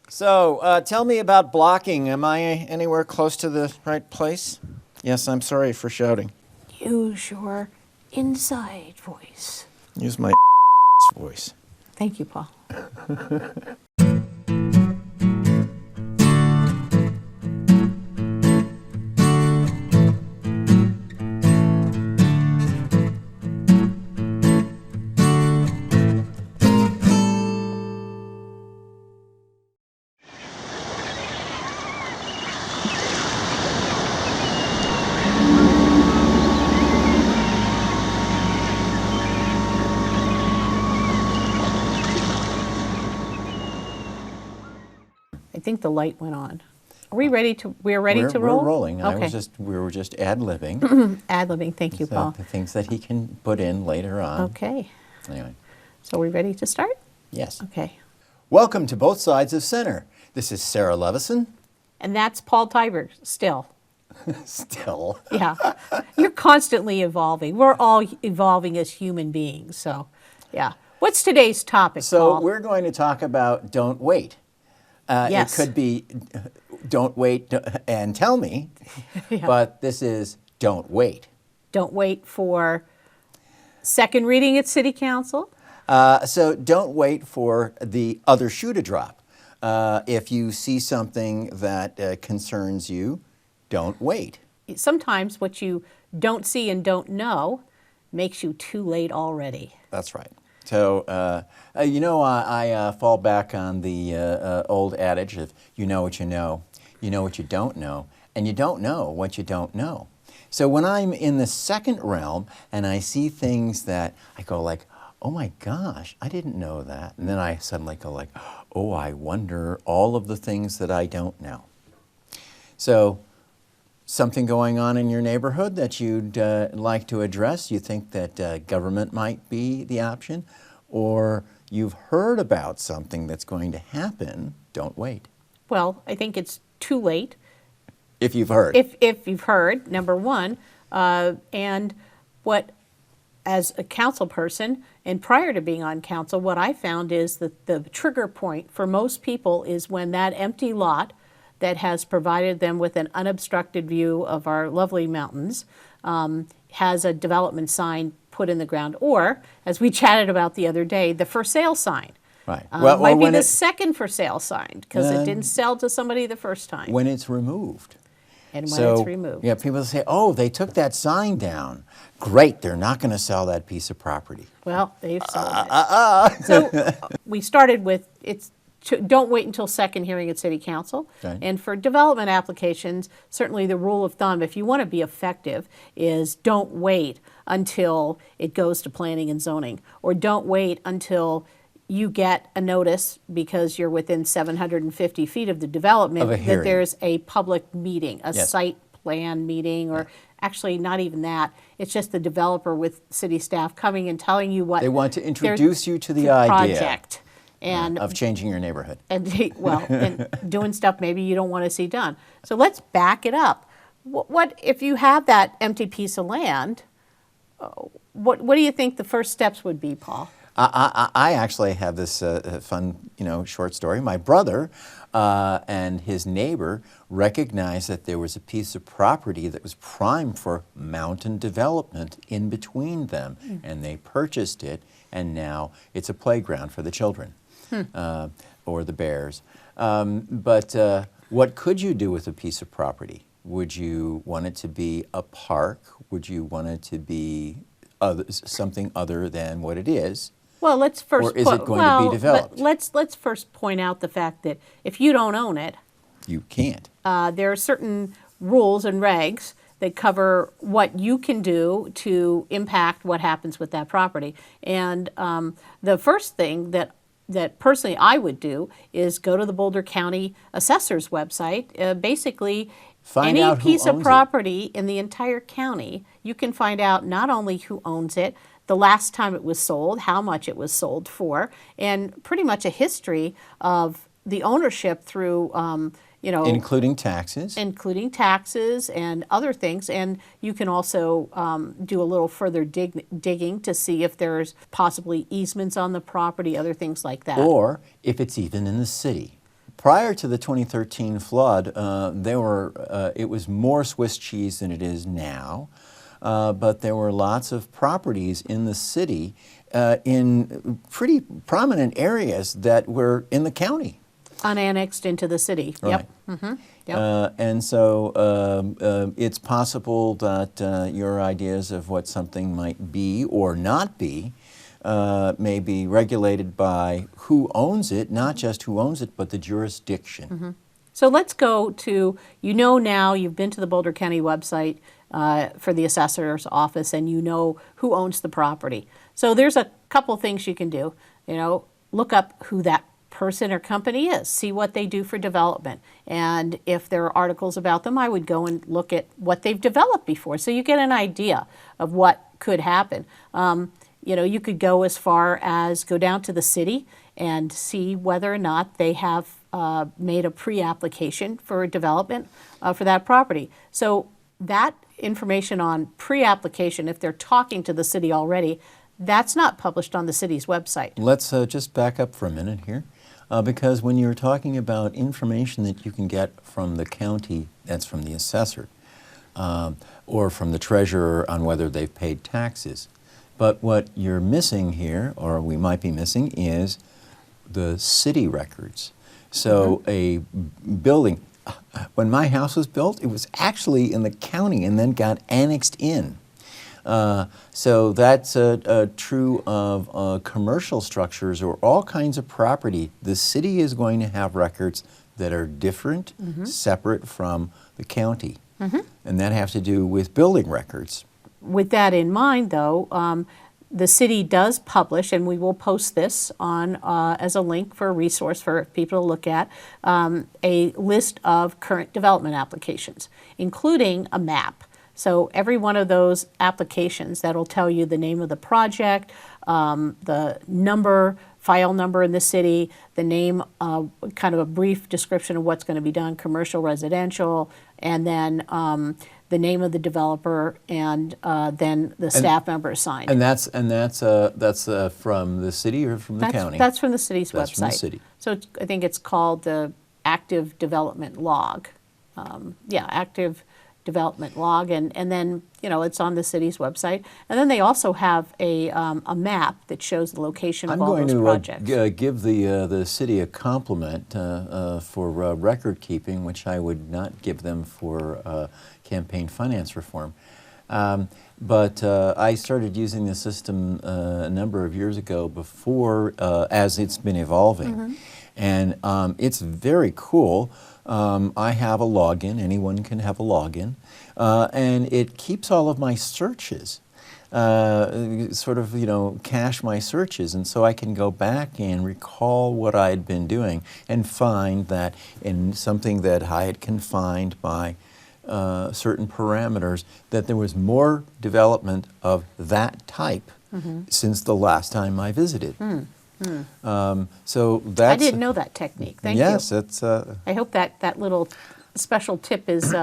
So, tell me about blocking. Am I anywhere close to the right place? Yes, I'm sorry for shouting. Use your inside voice. Use my voice. Thank you, Paul. I think the light went on. Are we ready to? We're ready to roll. We're rolling. Okay. We were just ad-libbing. Ad-libbing. Thank you, Paul. The things that he can put in later on. Okay. Anyway, So are we ready to start? yes. Okay. Welcome to Both Sides of Center. This is Sarah Levison. And that's Paul Tiber still. Still. Yeah. You're constantly evolving. We're all evolving as human beings. So, yeah. What's today's topic, So Paul? we're going to talk about don't wait. Yes. It could be don't wait and tell me, Yeah. but this is don't wait. Don't wait for second reading at City Council. So don't wait for the other shoe to drop. If you see something that concerns you, don't wait. Sometimes what you don't see and don't know makes you too late already. That's right. So, I fall back on the old adage of you know what you don't know, and you don't know what you don't know. So when I'm in the second realm and I see things that I go like, oh my gosh, I didn't know that. And then I suddenly go like, oh, I wonder all of the things that I don't know. So something going on in your neighborhood that you'd like to address, you think that government might be the option, or you've heard about something that's going to happen, don't wait. Well, I think it's too late. If you've heard. If you've heard, number one, and what, as a council person, and prior to being on council, what I found is that the trigger point for most people is when that empty lot that has provided them with an unobstructed view of our lovely mountains has a development sign put in the ground, or, as we chatted about the other day, the for sale sign. Right. Might be the second for sale sign, because it didn't sell to somebody the first time. When it's removed. And when it's removed. Yeah, people say, oh, they took that sign down. Great, they're not going to sell that piece of property. Well, they've sold it. So we started with, don't wait until second hearing at City Council. Okay. And for development applications, certainly the rule of thumb, if you want to be effective, is don't wait until it goes to planning and zoning, or don't wait until you get a notice because you're within 750 feet of the development Of a that hearing. there's a public meeting, a Yes. site plan meeting, or actually not even that. It's just the developer with city staff coming and telling you what They want to their introduce you to the idea project. And of changing your neighborhood. and doing stuff maybe you don't want to see done. So let's back it up. What if you have that empty piece of land? What do you think the first steps would be, Paul? I actually have this fun, short story. My brother and his neighbor recognized that there was a piece of property that was prime for mountain development in between them, and they purchased it, and now it's a playground for the children or the bears. But what could you do with a piece of property? Would you want it to be a park? Would you want it to be something other than what it is? Well, let's first. Or is it going to be developed? Let's first point out the fact that if you don't own it, You can't. there are certain rules and regs that cover what you can do to impact what happens with that property. And the first thing that personally I would do is go to the Boulder County Assessor's website. Basically, Find any out who piece of owns it. property in the entire county, you can find out not only who owns it, the last time it was sold, how much it was sold for, and pretty much a history of the ownership through, Including taxes. including taxes and other things. And you can also do a little further digging to see if there's possibly easements on the property, other things like that. Or if it's even in the city. Prior to the 2013 flood, it was more Swiss cheese than it is now, but there were lots of properties in the city in pretty prominent areas that were in the county. Unannexed into the city. Right. Yep. Yep. And so it's possible that your ideas of what something might be or not be may be regulated by who owns it, not just who owns it, but the jurisdiction. So let's go to, now you've been to the Boulder County website for the assessor's office and you know who owns the property. So there's a couple things you can do. Look up who that person or company is, see what they do for development. And if there are articles about them, I would go and look at what they've developed before so you get an idea of what could happen. You could go as far as go down to the city and see whether or not they have made a pre-application for development for that property. So that information on pre-application, if they're talking to the city already, that's not published on the city's website. Let's just back up for a minute here. Because when you're talking about information that you can get from the county, that's from the assessor, or from the treasurer on whether they've paid taxes. But what you're missing here, or we might be missing, is the city records. So a building, when my house was built, it was actually in the county and then got annexed in. So that's true of commercial structures or all kinds of property. The city is going to have records that are different, separate from the county. And that has to do with building records. With that in mind, though, the city does publish, and we will post this on as a link for a resource for people to look at, a list of current development applications, including a map. So every one of those applications, that'll tell you the name of the project, the file number in the city, the name, kind of a brief description of what's going to be done, commercial, residential, and then the name of the developer, and then the staff member assigned. And that's from the city or from the county? That's from the city's website. That's from the city. So I think it's called the Active Development Log. Active Development Log, and then it's on the city's website. And then they also have a map that shows the location of all those projects. I'm going to give the city a compliment for record keeping, which I would not give them for campaign finance reform. But I started using the system a number of years ago before, as it's been evolving. And it's very cool. I have a login. Anyone can have a login. And it keeps all of my searches, cache my searches. And so I can go back and recall what I had been doing and find that in something that I had confined by certain parameters, that there was more development of that type since the last time I visited. So that's, I didn't know that technique. Thank you. Yes, it's. I hope that little special tip is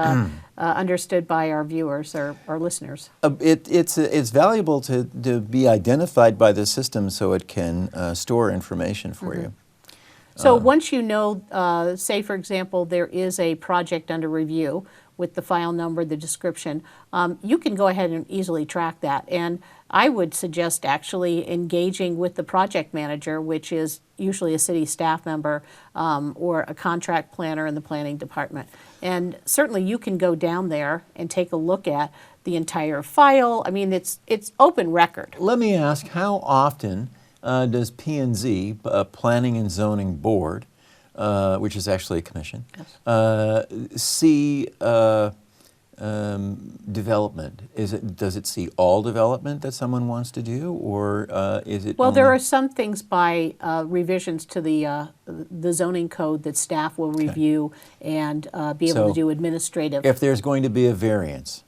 understood by our viewers or our listeners. It's valuable to be identified by the system so it can store information for you. So once you know, say for example, there is a project under review with the file number, the description, you can go ahead and easily track that. And I would suggest actually engaging with the project manager, which is usually a city staff member or a contract planner in the planning department. And certainly you can go down there and take a look at the entire file. I mean, it's open record. Let me ask, how often does P&Z, Planning and Zoning Board, which is actually a commission, see development? Does it see all development that someone wants to do, or is it? Well, there are some things by revisions to the zoning code that staff will review and be able to do administrative. If there's going to be a variance.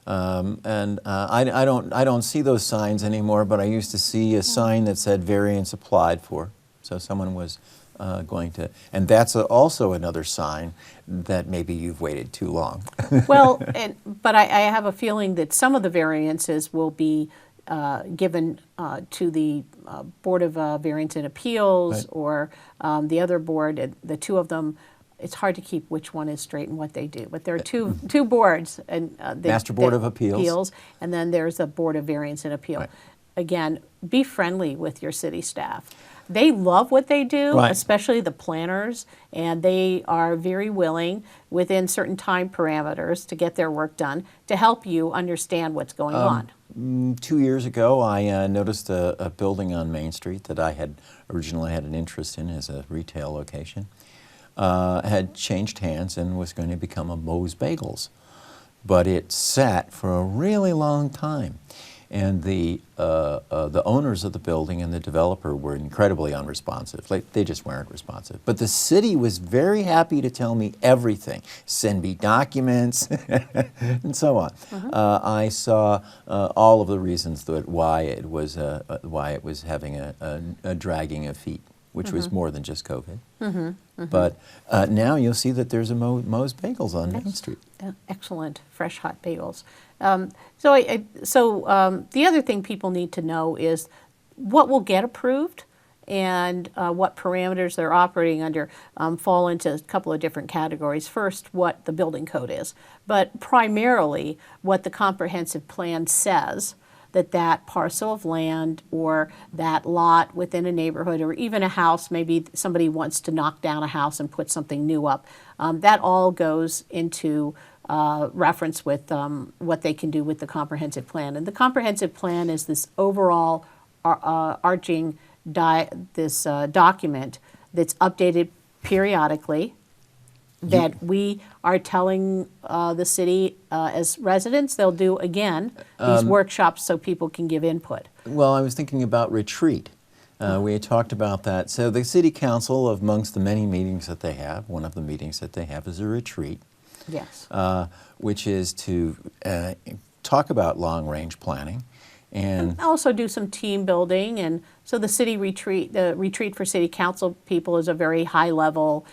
I don't see those signs anymore, but I used to see a sign that said variance applied for. So someone was going to, and that's also another sign that maybe you've waited too long. Well, but I have a feeling that some of the variances will be given to the Board of Variance and Appeals Right. or the other board. The two of them, it's hard to keep which one is straight and what they do. But there are two boards, and Master Board of Appeals. and then there's a Board of Variance and Appeal. Right. Again, be friendly with your city staff. They love what they do, Right. especially the planners, and they are very willing within certain time parameters to get their work done to help you understand what's going on. 2 years ago, I noticed a building on Main Street that I had originally had an interest in as a retail location. Had changed hands and was going to become a Moe's Bagels. But it sat for a really long time. And the owners of the building and the developer were incredibly unresponsive. Like, they just weren't responsive. But the city was very happy to tell me everything, send me documents, and so on. I saw all of the reasons that why it was having a dragging of feet, which was more than just COVID. But now you'll see that there's a Moe's Bagels on Main Street. Excellent, fresh hot bagels. So the other thing people need to know is what will get approved and what parameters they're operating under fall into a couple of different categories. First, what the building code is, but primarily what the comprehensive plan says that parcel of land or that lot within a neighborhood or even a house, maybe somebody wants to knock down a house and put something new up, that all goes into reference with what they can do with the comprehensive plan. And the comprehensive plan is this overall arching document that's updated periodically, that we are telling the city as residents they'll do again these workshops so people can give input. Well, I was thinking about retreat. We had talked about that. So the city council, amongst the many meetings that they have, one of the meetings that they have is a retreat. Yes. Which is to talk about long-range planning. And also do some team building. And so the retreat for city council people is a very high level,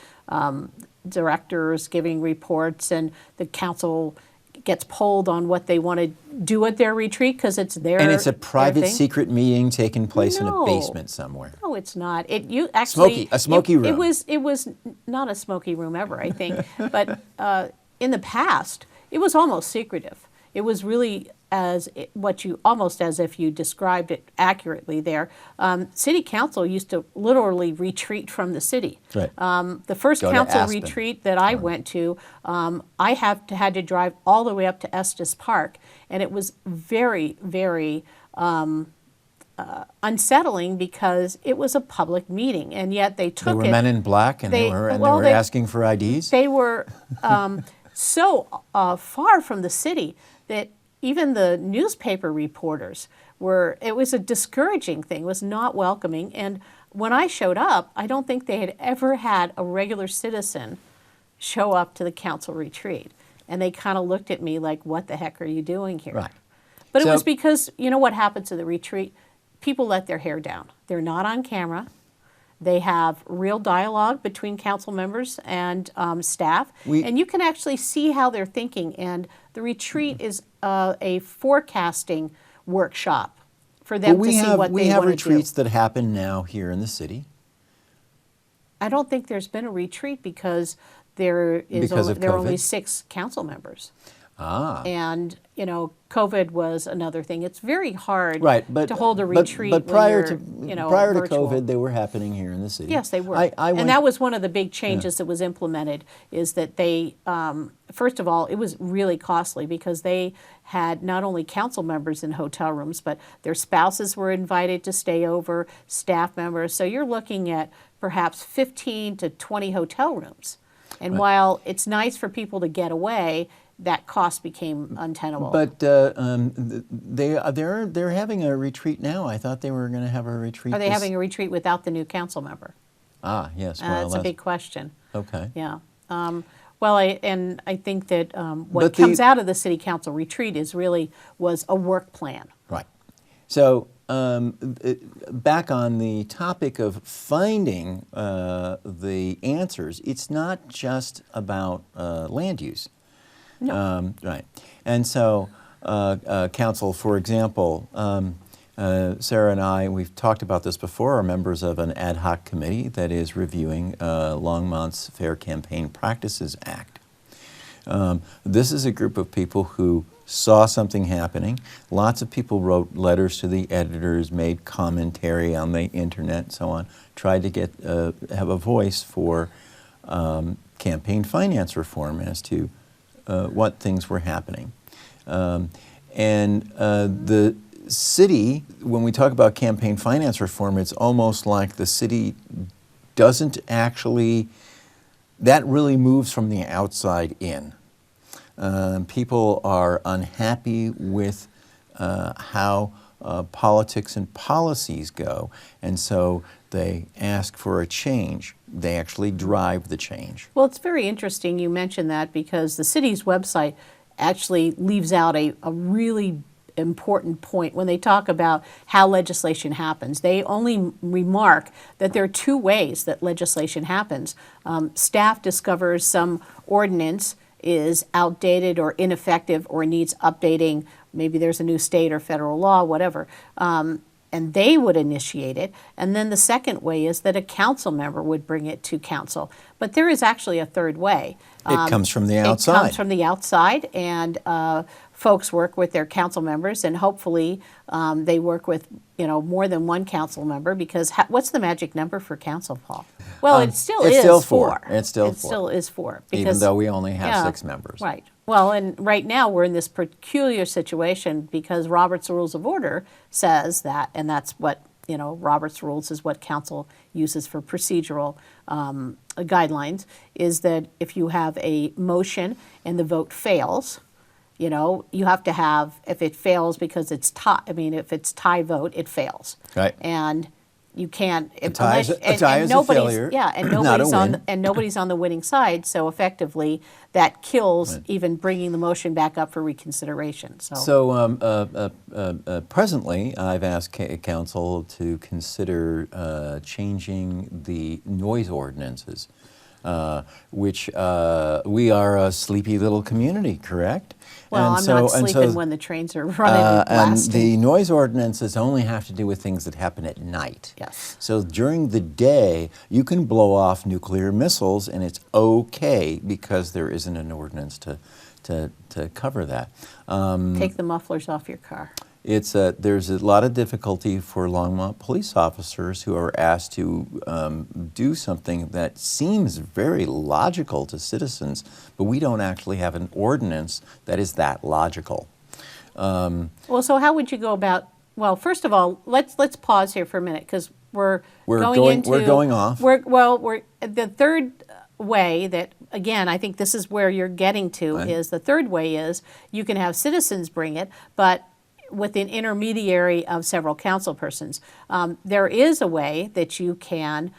directors giving reports, and the council gets polled on what they want to do at their retreat because it's their and it's a private thing. Secret meeting taking place in a No. basement somewhere. No, it's not. You actually A smoky room. It was not a smoky room ever, I think. But in the past, it was almost secretive. It was really almost as if you described it accurately there. City council used to literally retreat from the city. Right. The first Go to council Aspen. retreat that I went to, I had to drive all the way up to Estes Park, and it was very, very unsettling because it was a public meeting, and yet they took There were men in black, and they were asking for IDs. They were so far from the city that even the newspaper reporters it was a discouraging thing, it was not welcoming. And when I showed up, I don't think they had ever had a regular citizen show up to the council retreat. And they kind of looked at me like, what the heck are you doing here? Right. But So- it was because, you know what happens at the retreat? People let their hair down. They're not on camera. They have real dialogue between council members and staff, and you can actually see how they're thinking. And the retreat is a forecasting workshop for them to see what they want to do. We have retreats that happen now here in the city. I don't think there's been a retreat because there are only 6 council members. And COVID was another thing. It's very hard to hold a retreat. But prior to virtual. COVID, they were happening here in the city. Yes, they were. And that was one of the big changes that was implemented. Is that they first of all, it was really costly because they had not only council members in hotel rooms, but their spouses were invited to stay over, staff members. So you're looking at perhaps 15 to 20 hotel rooms. And while it's nice for people to get away, that cost became untenable. But they're having a retreat now. I thought they were going to have a retreat. Are they having a retreat without the new council member? Yes. Well, that's a big question. Okay. Yeah. I think that what comes out of the city council retreat was a work plan. Right. So back on the topic of finding the answers, it's not just about land use. No. Right. And so council, for example, Sarah and I, we've talked about this before, are members of an ad hoc committee that is reviewing Longmont's Fair Campaign Practices Act. This is a group of people who saw something happening. Lots of people wrote letters to the editors, made commentary on the internet and so on, tried to get have a voice for campaign finance reform as to what things were happening. The city, when we talk about campaign finance reform, it's almost like the city doesn't actually, that really moves from the outside in. People are unhappy with how politics and policies go, and so they ask for a change. They actually drive the change. Well, it's very interesting you mentioned that, because the city's website actually leaves out a really important point when they talk about how legislation happens. They only remark that there are two ways that legislation happens. Staff discovers some ordinance is outdated or ineffective or needs updating. Maybe there's a new state or federal law, whatever. And they would initiate it. And then the second way is that a council member would bring it to council. But there is actually a third way. It comes from the outside. It comes from the outside, and folks work with their council members, and hopefully they work with more than one council member, because what's the magic number for council, Paul? Well, it still is still four. It's still It four. still is four. Even though we only have yeah, 6 members. Right. Well, and right now we're in this peculiar situation because Robert's Rules of Order says that, and that's what, Robert's Rules is what council uses for procedural guidelines, is that if you have a motion and the vote fails, you have to have, if it fails because it's tie, if it's tie vote, it fails. Right. And you can't, A tie is a failure, yeah, and not a nobody's win. nobody's on the winning side. So effectively, that kills even bringing the motion back up for reconsideration. So, Presently, I've asked council to consider changing the noise ordinances, which we are a sleepy little community, correct? well, I'm not sleeping when the trains are running and and blasting. the noise ordinances only have to do with things that happen at night. Yes. So during the day, you can blow off nuclear missiles, and it's okay because there isn't an ordinance to cover that. Take the mufflers off your car. There's a lot of difficulty for Longmont police officers who are asked to do something that seems very logical to citizens, but we don't actually have an ordinance that is that logical. Well, so how would you go about? Well, first of all, let's pause here for a minute, because we're going off. We're the third way that, again, I think this is where you're getting to, Right. is the third way is you can have citizens bring it, but with an intermediary of several council persons. There is a way that you can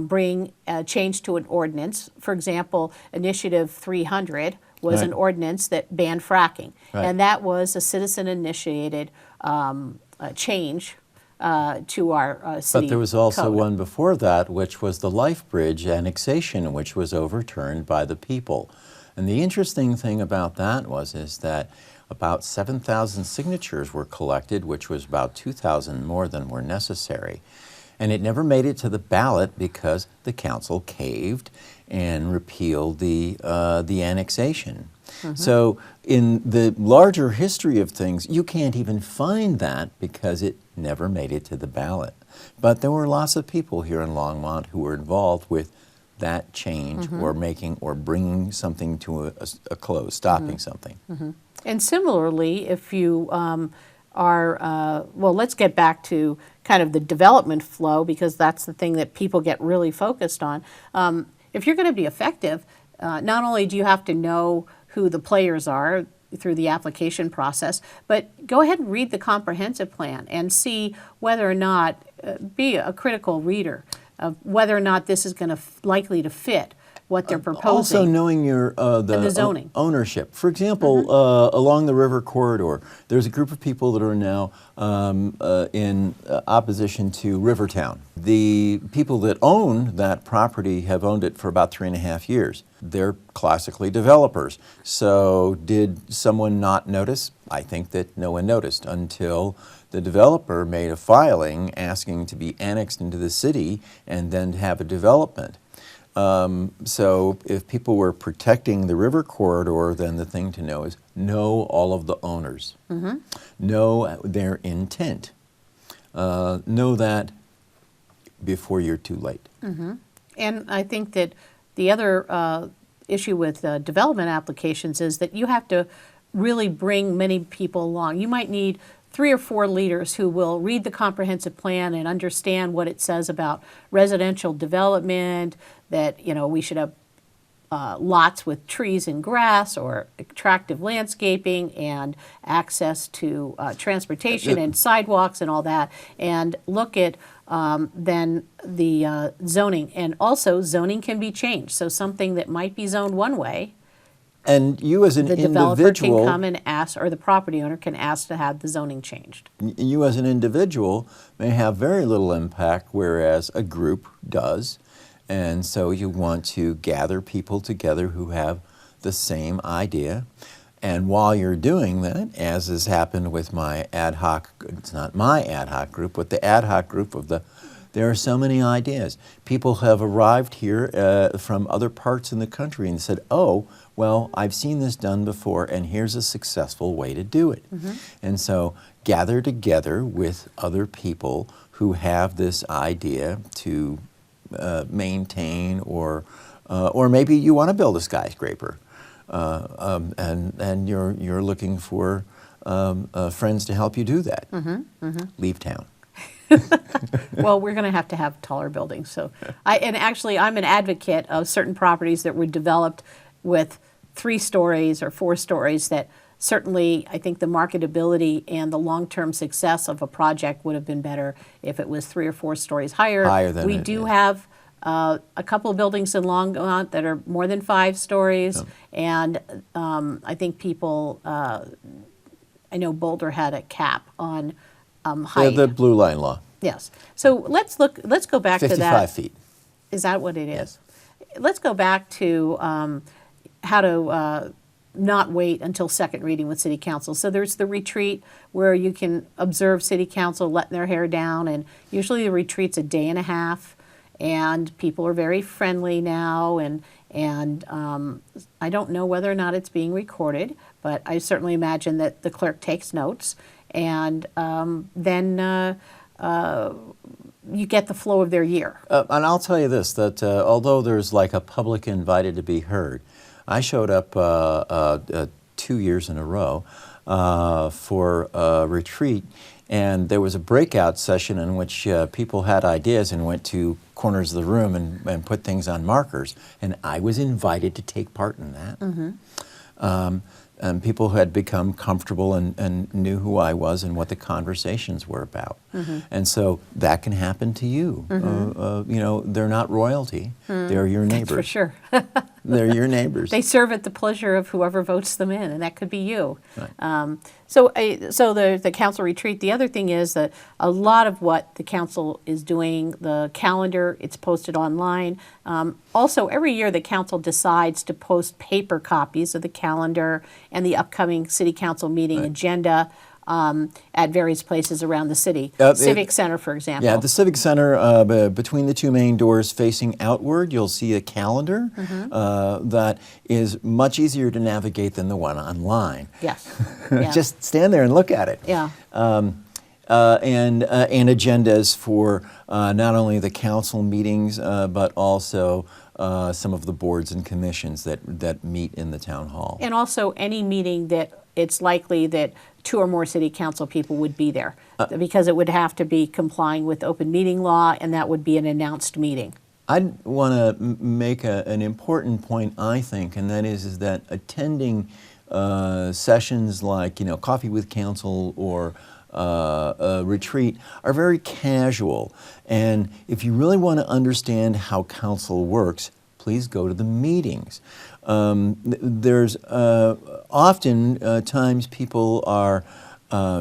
bring a change to an ordinance. For example, Initiative 300 was Right. an ordinance that banned fracking. Right. And that was a citizen-initiated change to our city But there was also code. one before that, which was the Life Bridge annexation, which was overturned by the people. And the interesting thing about that is that about 7,000 signatures were collected, which was about 2,000 more than were necessary. And it never made it to the ballot because the council caved and repealed the annexation. Mm-hmm. So in the larger history of things, you can't even find that because it never made it to the ballot. But there were lots of people here in Longmont who were involved with that change, Mm-hmm. or bringing something to a close, stopping Mm-hmm. something. And similarly, if you let's get back to kind of the development flow, because that's the thing that people get really focused on. If you're going to be effective, not only do you have to know who the players are through the application process, but go ahead and read the comprehensive plan and see whether or not, be a critical reader of whether or not this is going to likely to fit what they're proposing. Also knowing your the zoning. Ownership. For example, along the river corridor, there's a group of people that are now in opposition to Rivertown. The people that own that property have owned it for about 3.5 years. They're classically developers. So did someone not notice? I think that no one noticed until the developer made a filing asking to be annexed into the city and then to have a development. So if people were protecting the river corridor, then the thing to know is know all of the owners. Know their intent. Know that before you're too late. And I think that the other issue with development applications is that you have to really bring many people along. You might need 3 or 4 leaders who will read the comprehensive plan and understand what it says about residential development, that we should have lots with trees and grass or attractive landscaping and access to transportation and sidewalks and all that, and look at then the zoning. And also zoning can be changed. So something that might be zoned one way, and you as an the developer individual can come and ask, or the property owner can ask to have the zoning changed. You as an individual may have very little impact, whereas a group does. And so you want to gather people together who have the same idea. And while you're doing that, as has happened with my ad hoc, it's not my ad hoc group, but the ad hoc group of there are so many ideas. People have arrived here from other parts in the country and said, oh, well, I've seen this done before, and here's a successful way to do it. And so gather together with other people who have this idea to maintain, or maybe you want to build a skyscraper, and you're looking for friends to help you do that. Leave town. Well, we're going to have taller buildings. So, I'm an advocate of certain properties that were developed with 3 stories or 4 stories. That certainly, I think the marketability and the long-term success of a project would have been better if it was 3 or 4 stories higher. We do have a couple of buildings in Longmont that are more than 5 stories, and I think people. I know Boulder had a cap on height. The blue line law. Yes. So let's go back to that. 55 feet. Is that what it is? Yes. Let's go back to how to not wait until second reading with City Council. So there's the retreat where you can observe City Council letting their hair down, and usually the retreat's a day and a half, and people are very friendly now, and I don't know whether or not it's being recorded, but I certainly imagine that the clerk takes notes, and then you get the flow of their year. And I'll tell you this, that although there's like a public invited to be heard, I showed up 2 years in a row for a retreat, and there was a breakout session in which people had ideas and went to corners of the room and put things on markers, and I was invited to take part in that. And people who had become comfortable and knew who I was and what the conversations were about. And so that can happen to you. They're not royalty. They're your neighbors. For sure. They're your neighbors. They serve at the pleasure of whoever votes them in, and that could be you. Right. So the council retreat, the other thing is that a lot of what the council is doing, the calendar, it's posted online. Also, every year the council decides to post paper copies of the calendar and the upcoming city council meeting agenda at various places around the city. Civic Center, for example. Yeah, the Civic Center, between the 2 main doors facing outward, you'll see a calendar that is much easier to navigate than the one online. Yes. Yeah. Just stand there and look at it. Yeah. And agendas for not only the council meetings, but also some of the boards and commissions that meet in the town hall. And also any meeting that it's likely that 2 or more city council people would be there, because it would have to be complying with open meeting law, and that would be an announced meeting. I'd want to make an important point, I think, and that is that attending sessions like Coffee with Council or a retreat are very casual. And if you really want to understand how council works, please go to the meetings. There's often times people are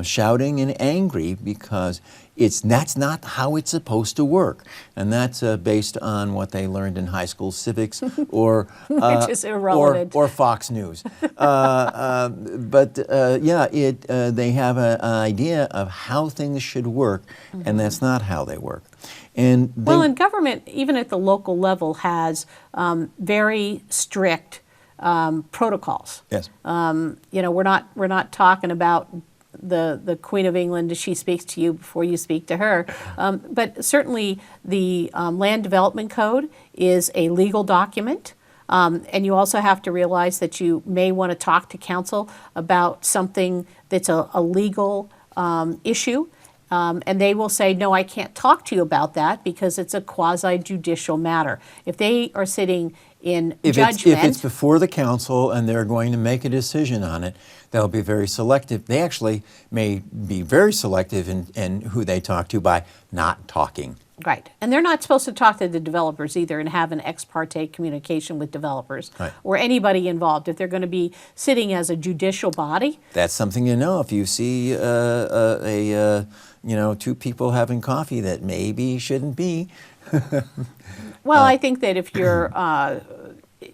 shouting and angry because that's not how it's supposed to work, and that's based on what they learned in high school civics or Which is irrelevant. or Fox News. But they have an idea of how things should work, and that's not how they work. And and government, even at the local level, has very strict protocols. Yes. We're not talking about the Queen of England as she speaks to you before you speak to her. But certainly the Land Development Code is a legal document. And you also have to realize that you may want to talk to council about something that's a legal issue. And they will say, no, I can't talk to you about that because it's a quasi-judicial matter. If they are sitting in judgment. If it's before the council and they're going to make a decision on it, they'll be very selective. They actually may be very selective in who they talk to by not talking. Right. And they're not supposed to talk to the developers either and have an ex parte communication with developers or anybody involved. If they're going to be sitting as a judicial body. That's something you know. If you see two people having coffee that maybe shouldn't be. Well, I think that if you're,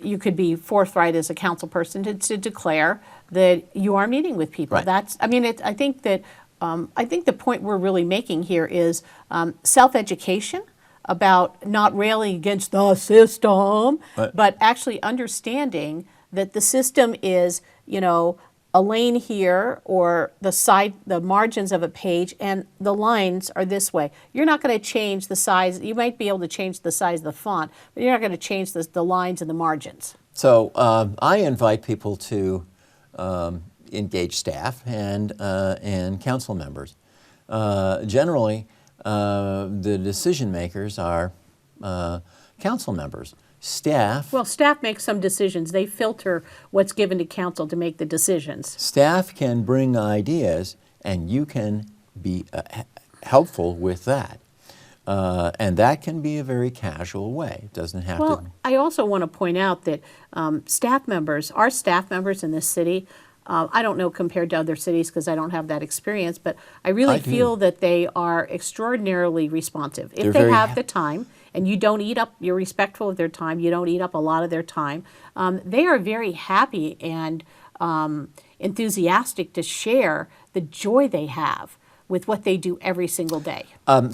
you could be forthright as a council person to declare that you are meeting with people. Right. I think that, I think the point we're really making here is self-education about not railing against the system, but actually understanding that the system is, a lane here or the margins of a page, and the lines are this way. You're not going to change the size. You might be able to change the size of the font, but you're not going to change the lines and the margins. So I invite people to engage staff and council members. Generally, the decision makers are council members. Staff makes some decisions. They filter what's given to council to make the decisions. Staff can bring ideas, and you can be helpful with that. And that can be a very casual way. It doesn't have to. I also want to point out that our staff members in this city, I don't know compared to other cities because I don't have that experience, but I really feel that they are extraordinarily responsive. If they have the time, and you don't eat up, you're respectful of their time, you don't eat up a lot of their time, they are very happy and enthusiastic to share the joy they have with what they do every single day. Our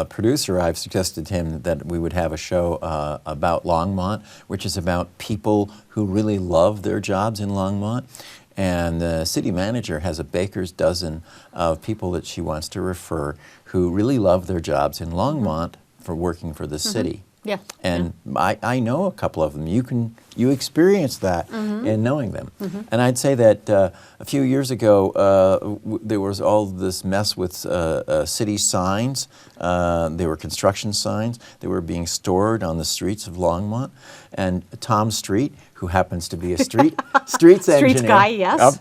producer, I've suggested to him that we would have a show about Longmont, which is about people who really love their jobs in Longmont. And the city manager has a baker's dozen of people that she wants to refer who really love their jobs in Longmont for working for the city. Yeah. And I know a couple of them. You experience that in knowing them. And I'd say that a few years ago there was all this mess with city signs. They were construction signs. They were being stored on the streets of Longmont. And Tom Street, who happens to be a streets engineer, streets guy, yes,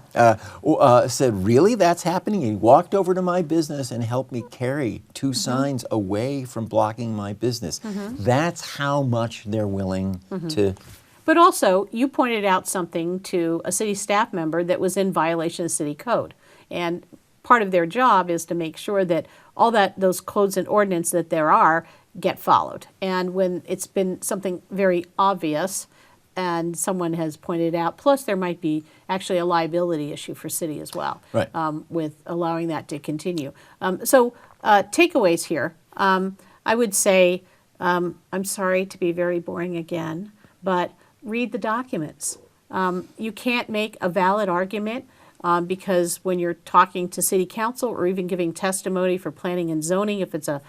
said, "Really, that's happening?" He walked over to my business and helped me carry two signs away from blocking my business. That's how much they're willing to. But also, you pointed out something to a city staff member that was in violation of city code. And part of their job is to make sure that all those codes and ordinances that there are get followed. And when it's been something very obvious and someone has pointed out, plus there might be actually a liability issue for city as well, right, with allowing that to continue. Takeaways here. I would say, I'm sorry to be very boring again, but read the documents. You can't make a valid argument because when you're talking to city council or even giving testimony for planning and zoning, if it's a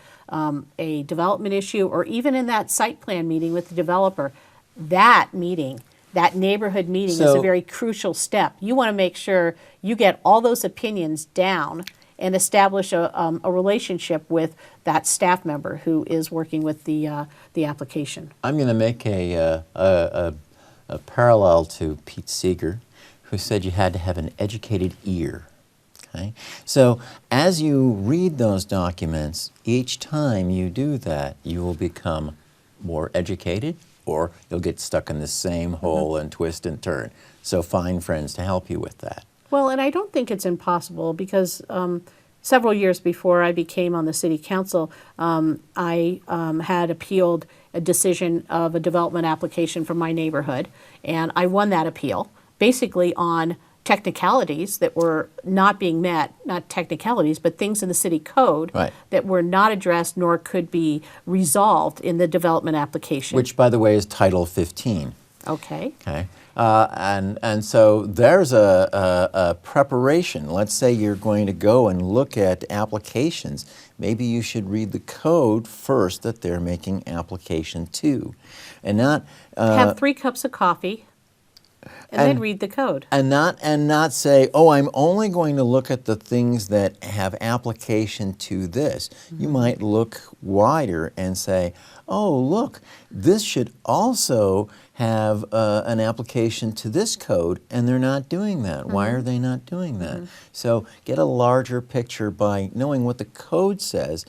development issue, or even in that site plan meeting with the developer, that neighborhood meeting is a very crucial step. You want to make sure you get all those opinions down and establish a relationship with that staff member who is working with the application. I'm going to make a parallel to Pete Seeger, who said you had to have an educated ear. Okay? So as you read those documents, each time you do that, you will become more educated, or you'll get stuck in the same hole and twist and turn. So find friends to help you with that. Well, and I don't think it's impossible because several years before I became on the city council, I had appealed a decision of a development application from my neighborhood, and I won that appeal basically on technicalities that were not being met, not technicalities, but things in the city code Right. that were not addressed nor could be resolved in the development application. Which, by the way, is Title 15. Okay. Okay, and so there's a preparation. Let's say you're going to go and look at applications. Maybe you should read the code first that they're making application to, and not Have 3 cups of coffee and then read the code. and not say, oh, I'm only going to look at the things that have application to this. You might look wider and say, oh, look, this should also have an application to this code, and they're not doing that. Why are they not doing that? So get a larger picture by knowing what the code says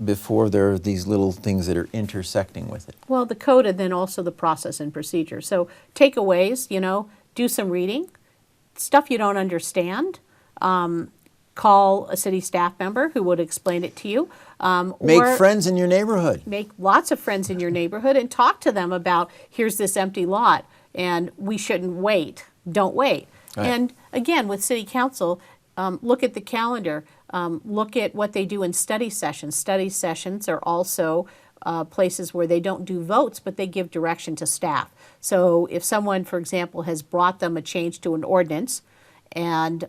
before there are these little things that are intersecting with it. Well, the code and then also the process and procedure. So takeaways, do some reading. Stuff you don't understand, call a city staff member who would explain it to you. Make or friends in your neighborhood. make lots of friends in your neighborhood and talk to them about, here's this empty lot and we shouldn't wait. Don't wait. Right. And again, with city council, look at the calendar. Look at what they do in study sessions. Study sessions are also places where they don't do votes, but they give direction to staff. So if someone, for example, has brought them a change to an ordinance and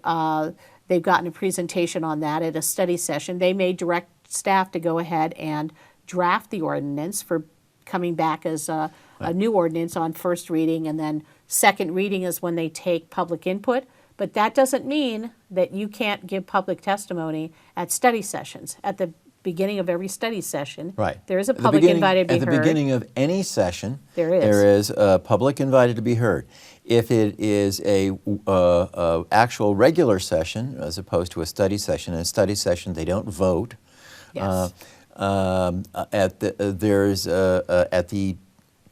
they've gotten a presentation on that at a study session, they may direct staff to go ahead and draft the ordinance for coming back as a new ordinance on first reading, and then second reading is when they take public input. But that doesn't mean that you can't give public testimony at study sessions. At the beginning of every study session, Right. there is a At the public beginning- invited to be At the heard. beginning of any session, There is. there is a public invited to be heard. If it is a actual regular session as opposed to a study session, in a study session they don't vote. Yes. At the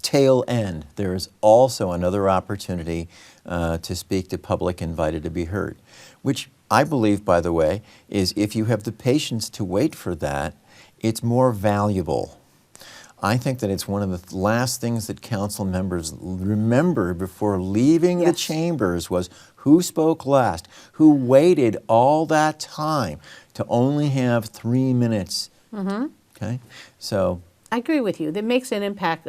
tail end, there is also another opportunity to speak to public invited to be heard, which I believe, by the way, is if you have the patience to wait for that, it's more valuable. I think that it's one of the last things that council members remember before leaving the Yes. chambers was who spoke last, who waited all that time to only have 3 minutes. Okay, so I agree with you. That makes an impact.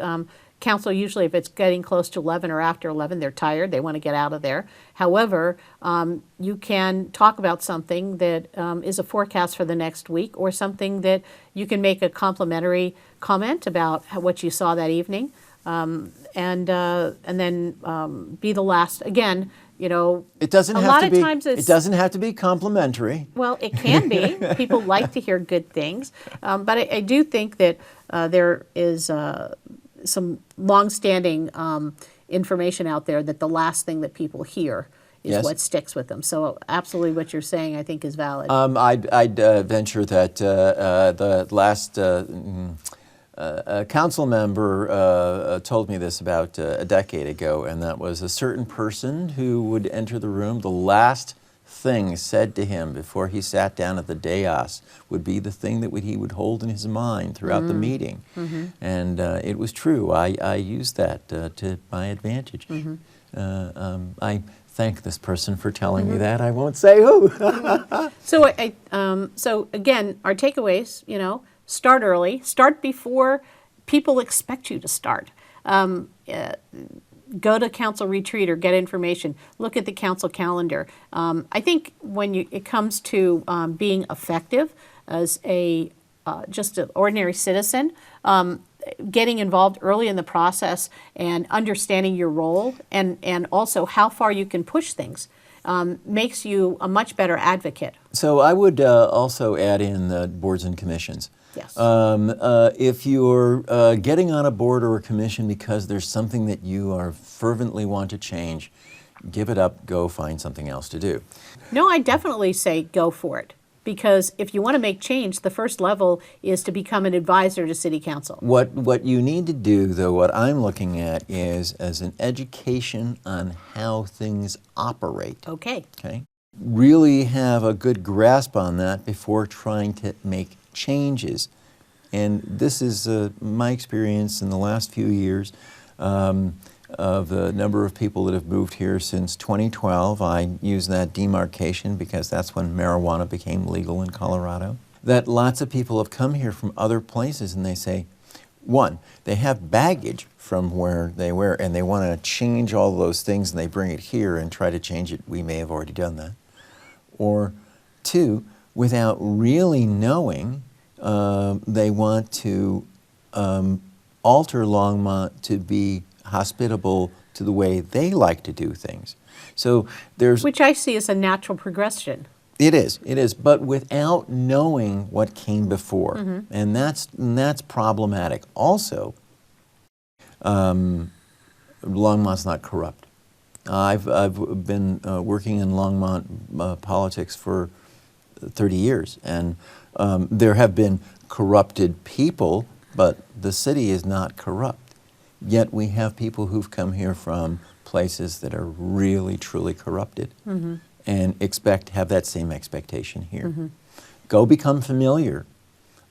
Council usually, if it's getting close to 11 or after 11, they're tired. They want to get out of there. However, you can talk about something that is a forecast for the next week, or something that you can make a complimentary comment about what you saw that evening, and then be the last. Again, it doesn't a have lot to of be. times It doesn't have to be complimentary. Well, it can be. People like to hear good things. But I do think that there is some longstanding information out there that the last thing that people hear is Yes. what sticks with them. So absolutely what you're saying, I think, is valid. I'd venture that the last council member told me this about a decade ago, and that was a certain person who would enter the room, the last thing said to him before he sat down at the dais would be the thing that he would hold in his mind throughout the meeting. And it was true. I used that to my advantage. I thank this person for telling me that. I won't say who. So so again, our takeaways, start early, start before people expect you to start. Go to council retreat or get information. Look at the council calendar. I think when it comes to being effective as just an ordinary citizen, getting involved early in the process and understanding your role and also how far you can push things makes you a much better advocate. So I would also add in the boards and commissions. Yes. If you're getting on a board or a commission because there's something that you are fervently want to change, give it up, go find something else to do. No, I definitely say go for it, Because if you want to make change, the first level is to become an advisor to city council. What you need to do, though, what I'm looking at is as an education on how things operate. Okay. Okay? Really have a good grasp on that before trying to make changes. And this is my experience in the last few years of the number of people that have moved here since 2012. I use that demarcation because that's when marijuana became legal in Colorado. That lots of people have come here from other places and they say, one, they have baggage from where they were and they want to change all those things and they bring it here and try to change it. We may have already done that. Or two, without really knowing, they want to alter Longmont to be hospitable to the way they like to do things. So there's... Which I see as a natural progression. It is, but without knowing what came before. And that's problematic. Also, Longmont's not corrupt. I've been working in Longmont politics for 30 years, and there have been corrupted people, but the city is not corrupt. Yet we have people who've come here from places that are really, truly corrupted and have that same expectation here. Go become familiar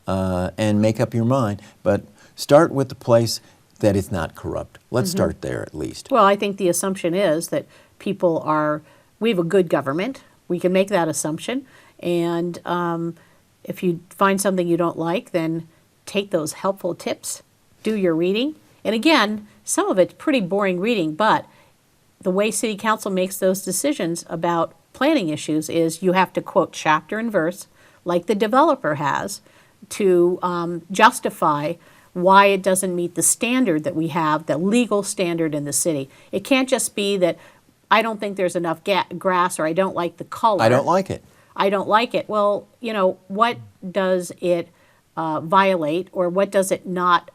and make up your mind, but start with the place that is not corrupt. Let's start there at least. Well, I think the assumption is that we have a good government. We can make that assumption. And if you find something you don't like, then take those helpful tips, do your reading. And again, some of it's pretty boring reading, but the way City Council makes those decisions about planning issues is you have to quote chapter and verse, like the developer has, to justify why it doesn't meet the standard that we have, the legal standard in the city. It can't just be that I don't think there's enough grass or I don't like the color. I don't like it. I don't like it. Well, you know, what does it violate, or what does it not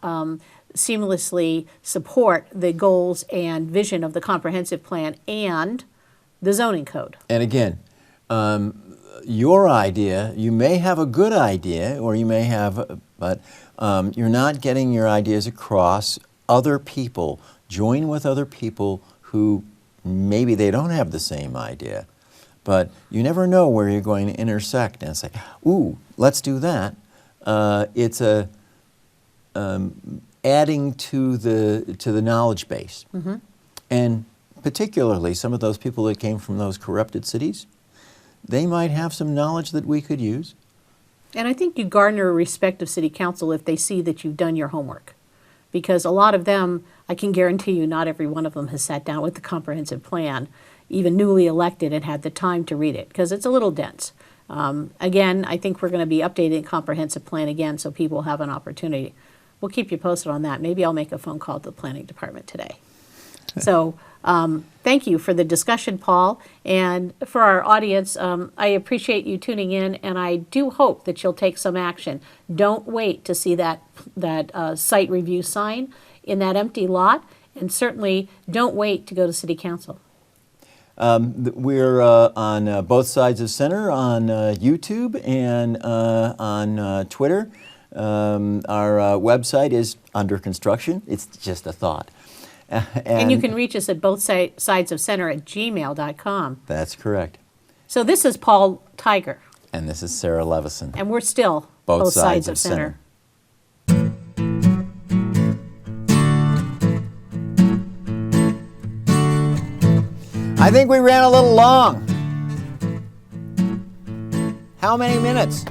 seamlessly support the goals and vision of the comprehensive plan and the zoning code? And again, your idea, you may have a good idea, or you may have, but you're not getting your ideas across. Other people, join with other people who maybe they don't have the same idea, but you never know where you're going to intersect and say, ooh, let's do that. It's adding to the knowledge base. And particularly some of those people that came from those corrupted cities, they might have some knowledge that we could use. And I think you garner a respect of City Council if they see that you've done your homework. Because a lot of them, I can guarantee you, not every one of them has sat down with the comprehensive plan, even newly elected, and had the time to read it, because it's a little dense. Again, I think we're going to be updating the comprehensive plan again so people have an opportunity. We'll keep you posted on that. Maybe I'll make a phone call to the planning department today. So thank you for the discussion, Paul. And for our audience, I appreciate you tuning in, and I do hope that you'll take some action. Don't wait to see that site review sign in that empty lot, and certainly don't wait to go to City Council. We're on both sides of Center on YouTube and on Twitter. Our website is under construction. It's just a thought. And you can reach us at both sides of Center at gmail.com. That's correct. So this is Paul Tiger. And this is Sarah Levison. And we're still both sides of Center. I think we ran a little long. How many minutes?